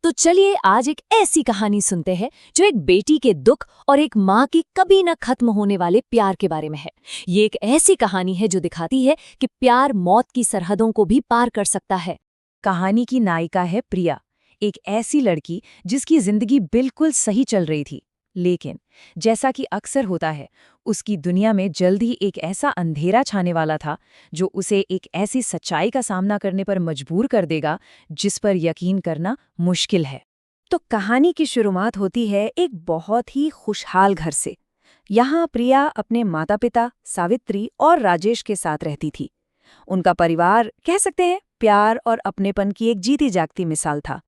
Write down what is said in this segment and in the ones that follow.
तो चलिए आज एक ऐसी कहानी सुनते हैं जो एक बेटी के दुख और एक माँ की कभी न खत्म होने वाले प्यार के बारे में है। ये एक ऐसी कहानी है जो दिखाती है कि प्यार मौत की सरहदों को भी पार कर सकता है। कहानी की नायिका है प्रिया, एक ऐसी लड़की जिसकी जिंदगी बिल्कुल सही चल रही थी, लेकिन जैसा कि अक्सर होता है, उसकी दुनिया में जल्द ही एक ऐसा अंधेरा छाने वाला था जो उसे एक ऐसी सच्चाई का सामना करने पर मजबूर कर देगा जिस पर यकीन करना मुश्किल है। तो कहानी की शुरुआत होती है एक बहुत ही खुशहाल घर से। यहाँ प्रिया अपने माता पिता सावित्री और राजेश के साथ रहती थी। उनका परिवार कह सकते हैं प्यार और अपनेपन की एक जीती जागती मिसाल था।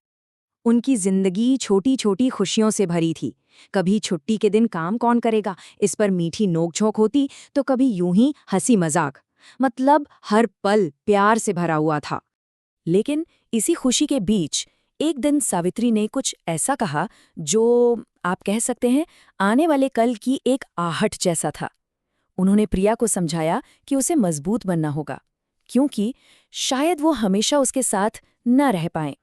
उनकी जिंदगी छोटी छोटी खुशियों से भरी थी। कभी छुट्टी के दिन काम कौन करेगा इस पर मीठी नोकझोंक होती, तो कभी यूं ही हंसी मजाक, मतलब हर पल प्यार से भरा हुआ था। लेकिन इसी खुशी के बीच एक दिन सावित्री ने कुछ ऐसा कहा जो आप कह सकते हैं आने वाले कल की एक आहट जैसा था। उन्होंने प्रिया को समझाया कि उसे मजबूत बनना होगा, क्योंकि शायद वो हमेशा उसके साथ न रह पाएं।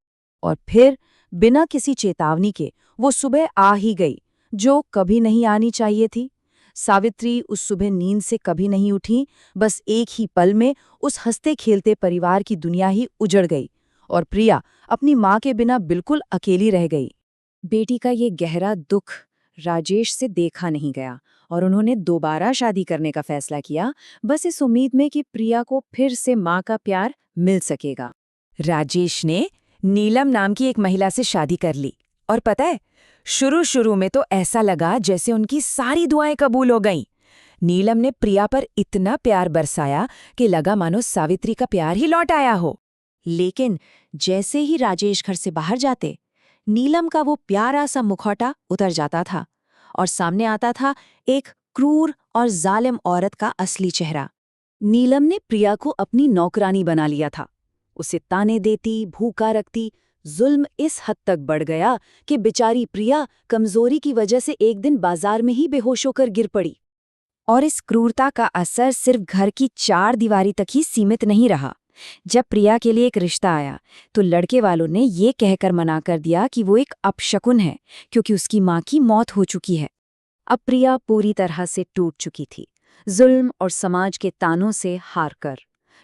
और फिर बिना किसी चेतावनी के वो सुबह आ ही गई, जो कभी नहीं आनी चाहिए थी। सावित्री उस सुबह नींद से कभी नहीं उठी, बस एक ही पल में उस हंसते खेलते परिवार की दुनिया ही उजड़ गई और प्रिया अपनी माँ के बिना बिल्कुल अकेली रह गई। बेटी का ये गहरा दुख राजेश से देखा नहीं गया और उन्होंने दोबारा शादी करने का फैसला किया, बस इस उम्मीद में कि प्रिया को फिर से माँ का प्यार मिल सकेगा। राजेश ने नीलम नाम की एक महिला से शादी कर ली और पता है, शुरू में तो ऐसा लगा जैसे उनकी सारी दुआएं कबूल हो गईं। नीलम ने प्रिया पर इतना प्यार बरसाया कि लगा मानो सावित्री का प्यार ही लौट आया हो। लेकिन जैसे ही राजेश घर से बाहर जाते, नीलम का वो प्यारा सा मुखौटा उतर जाता था और सामने आता था एक क्रूर और जालिम औरत का असली चेहरा। नीलम ने प्रिया को अपनी नौकरानी बना लिया था। उसे ताने देती, भूखा रखती। जुल्म इस हद तक बढ़ गया कि बेचारी प्रिया कमजोरी की वजह से एक दिन बाजार में ही बेहोश होकर गिर पड़ी। और इस क्रूरता का असर सिर्फ घर की 4 दीवारी तक ही सीमित नहीं रहा। जब प्रिया के लिए एक रिश्ता आया तो लड़के वालों ने ये कहकर मना कर दिया कि वो एक अपशकुन है, क्योंकि उसकी माँ की मौत हो चुकी है। अब प्रिया पूरी तरह से टूट चुकी थी, जुल्म और समाज के तानों से हार कर।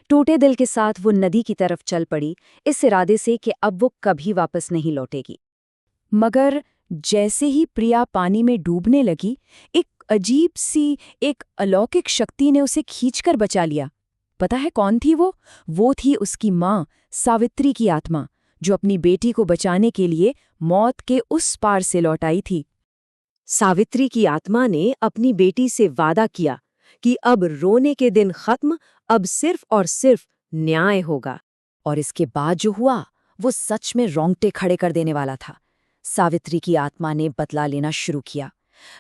टूटे दिल के साथ वो नदी की तरफ चल पड़ी, इस इरादे से कि अब वो कभी वापस नहीं लौटेगी। मगर जैसे ही प्रिया पानी में डूबने लगी, एक अजीब सी, एक अलौकिक शक्ति ने उसे खींचकर बचा लिया। पता है कौन थी वो? वो थी उसकी माँ सावित्री की आत्मा, जो अपनी बेटी को बचाने के लिए मौत के उस पार से लौट आई थी। सावित्री की आत्मा ने अपनी बेटी से वादा किया कि अब रोने के दिन खत्म, अब सिर्फ और सिर्फ न्याय होगा। और इसके बाद जो हुआ वो सच में रोंगटे खड़े कर देने वाला था। सावित्री की आत्मा ने बदला लेना शुरू किया।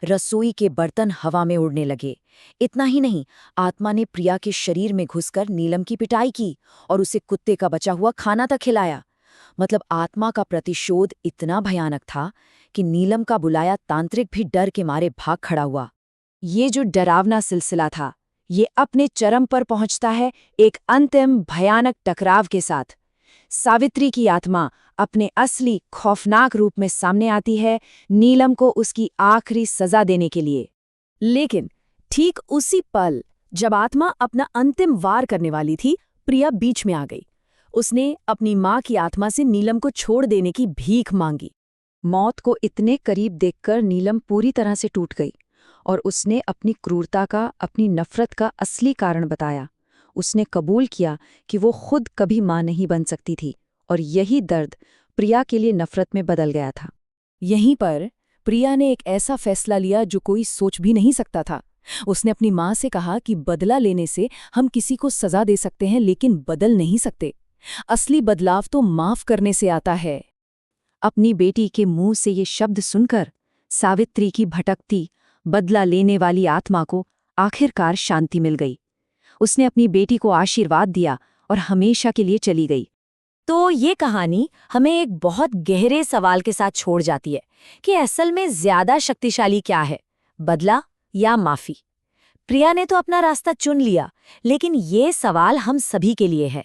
रसोई के बर्तन हवा में उड़ने लगे। इतना ही नहीं, आत्मा ने प्रिया के शरीर में घुसकर नीलम की पिटाई की और उसे कुत्ते का बचा हुआ खाना तक खिलाया। मतलब आत्मा का प्रतिशोध इतना भयानक था कि नीलम का बुलाया तांत्रिक भी डर के मारे भाग खड़ा हुआ। ये जो डरावना सिलसिला था, ये अपने चरम पर पहुंचता है एक अंतिम भयानक टकराव के साथ। सावित्री की आत्मा अपने असली खौफनाक रूप में सामने आती है, नीलम को उसकी आखिरी सजा देने के लिए। लेकिन ठीक उसी पल जब आत्मा अपना अंतिम वार करने वाली थी, प्रिया बीच में आ गई। उसने अपनी माँ की आत्मा से नीलम को छोड़ देने की भीख मांगी। मौत को इतने करीब देखकर नीलम पूरी तरह से टूट गई और उसने अपनी क्रूरता का, अपनी नफरत का असली कारण बताया। उसने कबूल किया कि वो खुद कभी माँ नहीं बन सकती थी और यही दर्द प्रिया के लिए नफरत में बदल गया था। यहीं पर प्रिया ने एक ऐसा फैसला लिया जो कोई सोच भी नहीं सकता था। उसने अपनी माँ से कहा कि बदला लेने से हम किसी को सजा दे सकते हैं, लेकिन बदल नहीं सकते। असली बदलाव तो माफ करने से आता है। अपनी बेटी के मुंह से ये शब्द सुनकर सावित्री की भटकती, बदला लेने वाली आत्मा को आखिरकार शांति मिल गई। उसने अपनी बेटी को आशीर्वाद दिया और हमेशा के लिए चली गई। तो ये कहानी हमें एक बहुत गहरे सवाल के साथ छोड़ जाती है कि असल में ज्यादा शक्तिशाली क्या है, बदला या माफी। प्रिया ने तो अपना रास्ता चुन लिया, लेकिन ये सवाल हम सभी के लिए है।